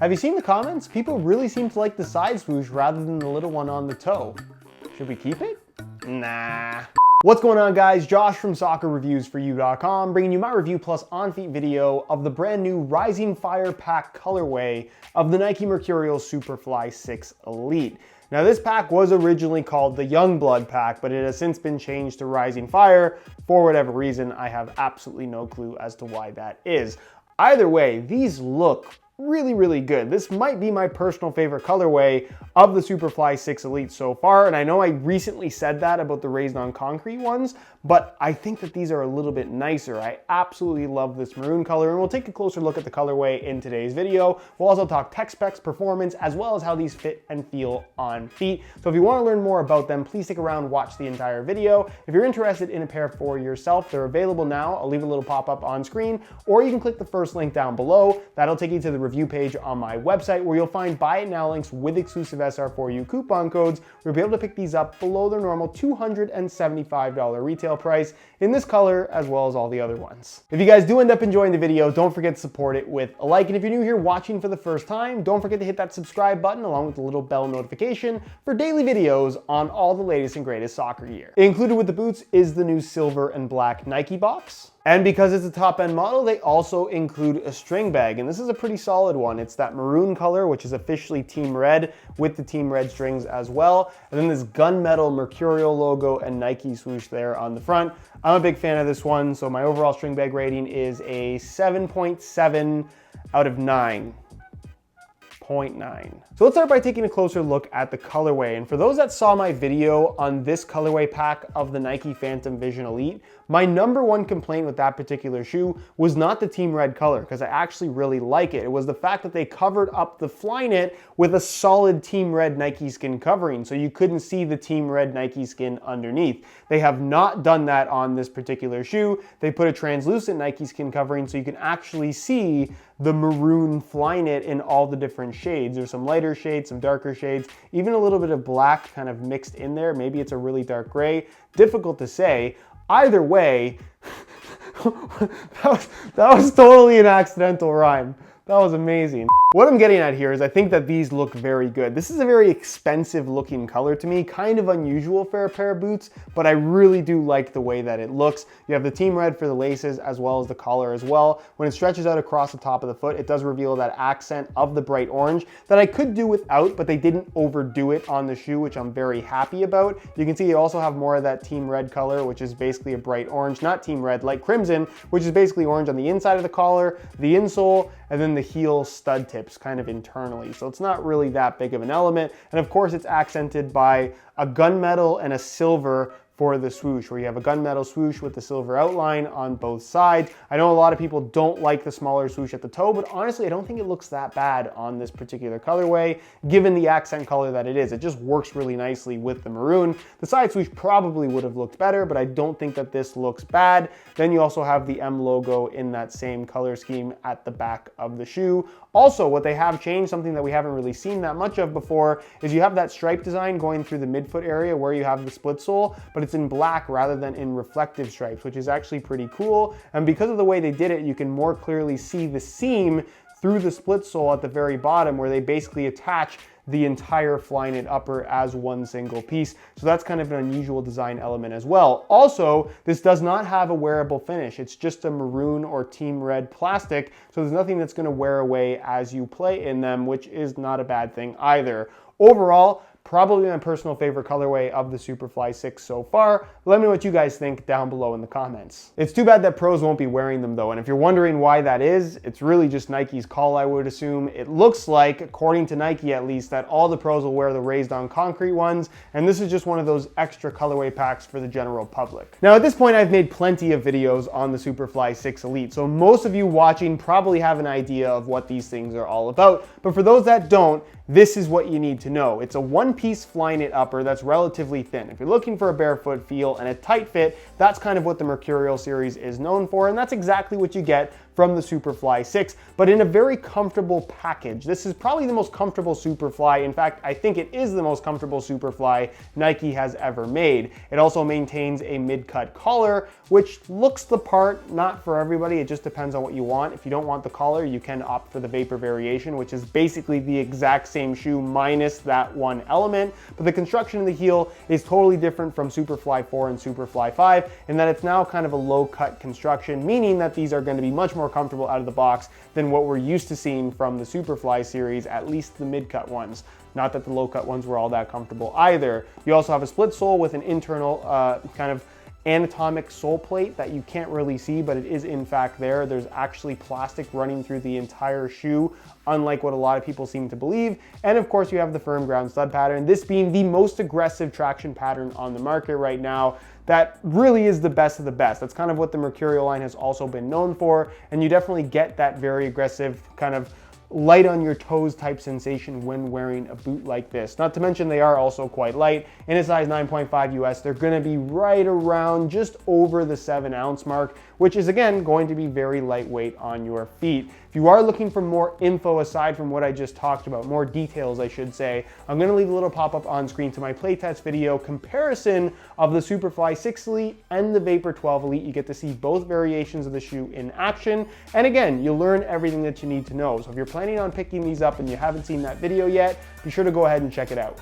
Have you seen the comments? People really seem to like the side swoosh rather than the little one on the toe. Should we keep it? Nah. What's going on, guys? Josh from soccerreviewsforyou.com bringing you my review plus on-feet video of the brand new Rising Fire pack colorway of the Nike Mercurial Superfly 6 Elite. Now, this pack was originally called the Youngblood pack, but it has since been changed to Rising Fire for whatever reason. I have absolutely no clue as to why that is. Either way, these look really good. This might be my personal favorite colorway of the Superfly 6 Elite so far, and I know I recently said that about the raised on concrete ones, but I think that these are a little bit nicer. I absolutely love this maroon color, and we'll take a closer look at the colorway in today's video. We'll also talk tech specs, performance, as well as how these fit and feel on feet. So if you want to learn more about them, please stick around, watch the entire video. If you're interested in a pair for yourself, they're available now. I'll leave a little pop-up on screen, or you can click the first link down below. That'll take you to the review page on my website where you'll find buy it now links with exclusive SR4U coupon codes. You'll be able to pick these up below their normal $275 retail price in this color as well as all the other ones. If you guys do end up enjoying the video, don't forget to support it with a like. And if you're new here watching for the first time, don't forget to hit that subscribe button along with the little bell notification for daily videos on all the latest and greatest soccer gear. Included with the boots is the new silver and black Nike box. And because it's a top-end model, they also include a string bag, and this is a pretty solid one. It's that maroon color, which is officially Team Red, with the Team Red strings as well. And then this gunmetal Mercurial logo and Nike swoosh there on the front. I'm a big fan of this one, so my overall string bag rating is a 7.7 out of 9. 0.9. So let's start by taking a closer look at the colorway. And for those that saw my video on this colorway pack of the Nike Phantom Vision Elite, my number one complaint with that particular shoe was not the Team Red color, because I actually really like it. It was the fact that they covered up the Flyknit with a solid Team Red Nike skin covering, so you couldn't see the Team Red Nike skin underneath. They have not done that on this particular shoe. They put a translucent Nike skin covering so you can actually see the maroon Flyknit in all the different shades. There's some lighter shades, some darker shades, even a little bit of black kind of mixed in there. Maybe it's a really dark gray. Difficult to say. Either way, that was totally an accidental rhyme. That was amazing. What I'm getting at here is I think that these look very good. This is a very expensive looking color to me, kind of unusual for a pair of boots, but I really do like the way that it looks. You have the Team Red for the laces as well as the collar as well. When it stretches out across the top of the foot, it does reveal that accent of the bright orange that I could do without, but they didn't overdo it on the shoe, which I'm very happy about. You can see you also have more of that Team Red color, which is basically a bright orange, not Team Red, like Crimson, which is basically orange on the inside of the collar, the insole, and then the heel stud tips kind of internally. So it's not really that big of an element. And of course it's accented by a gunmetal and a silver for the swoosh, where you have a gunmetal swoosh with the silver outline on both sides. I know a lot of people don't like the smaller swoosh at the toe, but honestly, I don't think it looks that bad on this particular colorway, given the accent color that it is. It just works really nicely with the maroon. The side swoosh probably would have looked better, but I don't think that this looks bad. Then you also have the M logo in that same color scheme at the back of the shoe. Also, what they have changed, something that we haven't really seen that much of before, is you have that stripe design going through the midfoot area where you have the split sole, but it's in black rather than in reflective stripes, which is actually pretty cool. And because of the way they did it, you can more clearly see the seam through the split sole at the very bottom, where they basically attach the entire Flyknit upper as one single piece. So that's kind of an unusual design element as well. Also, this does not have a wearable finish. It's just a maroon or Team Red plastic, so there's nothing that's gonna wear away as you play in them, which is not a bad thing either. Overall, probably my personal favorite colorway of the Superfly 6 so far. Let me know what you guys think down below in the comments. It's too bad that pros won't be wearing them though, and if you're wondering why that is, it's really just Nike's call, I would assume. It looks like, according to Nike at least, that all the pros will wear the raised on concrete ones, and this is just one of those extra colorway packs for the general public. Now at this point, I've made plenty of videos on the Superfly 6 Elite, so most of you watching probably have an idea of what these things are all about, but for those that don't, this is what you need to know. It's a one-piece Flyknit upper that's relatively thin. If you're looking for a barefoot feel and a tight fit, that's kind of what the Mercurial series is known for, and that's exactly what you get from the Superfly 6, but in a very comfortable package. This is probably the most comfortable Superfly. In fact, I think it is the most comfortable Superfly Nike has ever made. It also maintains a mid-cut collar, which looks the part. Not for everybody, it just depends on what you want. If you don't want the collar, you can opt for the Vapor variation, which is basically the exact same shoe minus that one element, but the construction of the heel is totally different from Superfly 4 and Superfly 5 in that it's now kind of a low-cut construction, meaning that these are going to be much more comfortable out of the box than what we're used to seeing from the Superfly series, at least the mid-cut ones. Not that the low-cut ones were all that comfortable either. You also have a split sole with an internal kind of anatomic sole plate that you can't really see, but it is in fact there. There's actually plastic running through the entire shoe, unlike what a lot of people seem to believe. And of course you have the firm ground stud pattern, this being the most aggressive traction pattern on the market right now. That really is the best of the best. That's kind of what the Mercurial line has also been known for, and you definitely get that very aggressive kind of light on your toes type sensation when wearing a boot like this. Not to mention they are also quite light. In a size 9.5 US, they're gonna be right around just over the 7-ounce mark, which is again going to be very lightweight on your feet. If you are looking for more info aside from what I just talked about, more details I should say, I'm gonna leave a little pop-up on screen to my playtest video comparison of the Superfly 6 Elite and the Vapor 12 Elite. You get to see both variations of the shoe in action. And again, you'll learn everything that you need to know. So if you're planning on picking these up and you haven't seen that video yet, be sure to go ahead and check it out.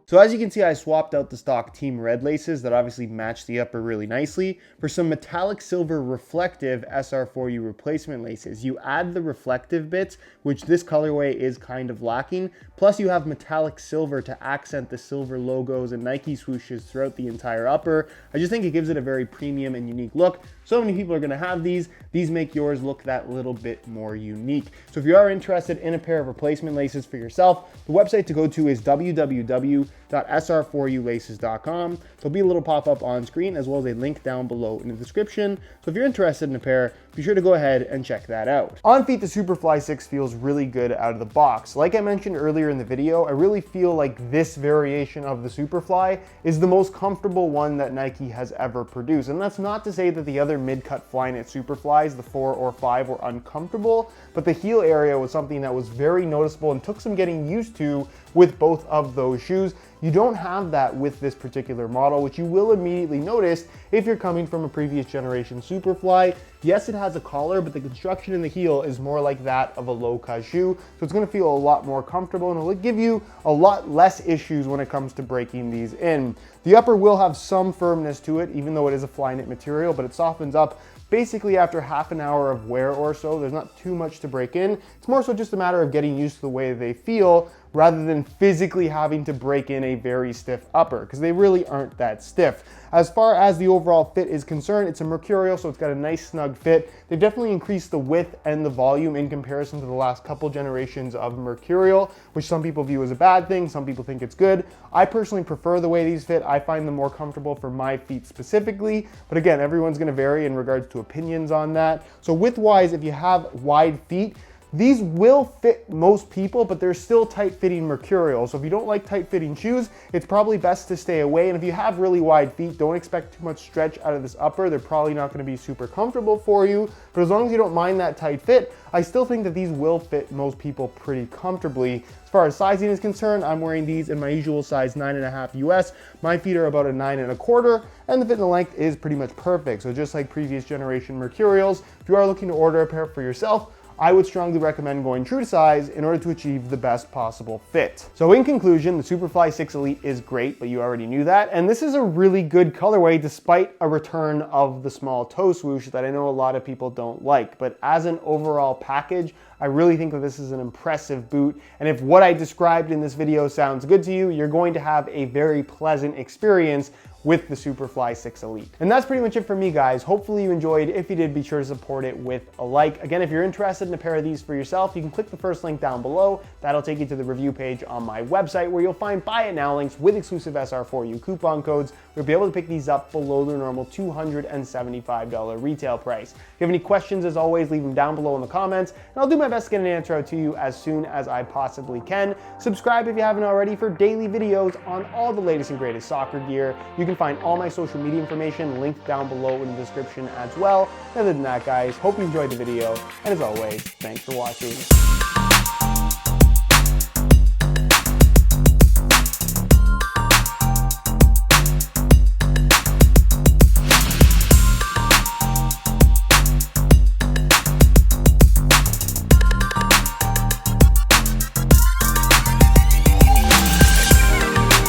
So as you can see, I swapped out the stock Team Red laces that obviously match the upper really nicely for some metallic silver reflective SR4U replacement laces. You add the reflective bits, which this colorway is kind of lacking, plus you have metallic silver to accent the silver logos and Nike swooshes throughout the entire upper. I just think it gives it a very premium and unique look. So many people are gonna have these make yours look that little bit more unique. So if you are interested in a pair of replacement laces for yourself, the website to go to is www.sr4ulaces.com. There'll be a little pop-up on screen as well as a link down below in the description. So if you're interested in a pair, be sure to go ahead and check that out. On feet, the Superfly 6 feels really good out of the box. Like I mentioned earlier in the video, I really feel like this variation of the Superfly is the most comfortable one that Nike has ever produced. And that's not to say that the other mid-cut Flyknit Superflies, the 4 or 5, were uncomfortable, but the heel area was something that was very noticeable and took some getting used to with both of those shoes. You don't have that with this particular model, which you will immediately notice if you're coming from a previous generation Superfly. Yes, it has a collar, but the construction in the heel is more like that of a low-cut shoe, so it's gonna feel a lot more comfortable and it'll give you a lot less issues when it comes to breaking these in. The upper will have some firmness to it, even though it is a Flyknit material, but it softens up basically after half an hour of wear or so. There's not too much to break in. It's more so just a matter of getting used to the way they feel rather than physically having to break in a very stiff upper, because they really aren't that stiff. As far as the overall fit is concerned, it's a Mercurial, so it's got a nice snug fit. They've definitely increased the width and the volume in comparison to the last couple generations of Mercurial, which some people view as a bad thing, some people think it's good. I personally prefer the way these fit. I find them more comfortable for my feet specifically, but again, everyone's gonna vary in regards to opinions on that. So width-wise, if you have wide feet, these will fit most people, but they're still tight-fitting Mercurial. So if you don't like tight-fitting shoes, it's probably best to stay away. And if you have really wide feet, don't expect too much stretch out of this upper. They're probably not gonna be super comfortable for you, but as long as you don't mind that tight fit, I still think that these will fit most people pretty comfortably. As far as sizing is concerned, I'm wearing these in my usual size 9.5 US. My feet are about a 9.25, and the fit and the length is pretty much perfect. So just like previous generation Mercurials, if you are looking to order a pair for yourself, I would strongly recommend going true to size in order to achieve the best possible fit. So in conclusion, the Superfly 6 Elite is great, but you already knew that. And this is a really good colorway despite a return of the small toe swoosh that I know a lot of people don't like. But as an overall package, I really think that this is an impressive boot. And if what I described in this video sounds good to you, you're going to have a very pleasant experience with the Superfly 6 Elite. And that's pretty much it for me, guys. Hopefully you enjoyed. If you did, be sure to support it with a like. Again, if you're interested in a pair of these for yourself, you can click the first link down below. That'll take you to the review page on my website where you'll find buy it now links with exclusive SR4U coupon codes. You'll be able to pick these up below their normal $275 retail price. If you have any questions, as always, leave them down below in the comments, and I'll do my best to get an answer out to you as soon as I possibly can. Subscribe if you haven't already for daily videos on all the latest and greatest soccer gear. You can find all my social media information linked down below in the description as well. Other than that, guys, hope you enjoyed the video, and as always, thanks for watching.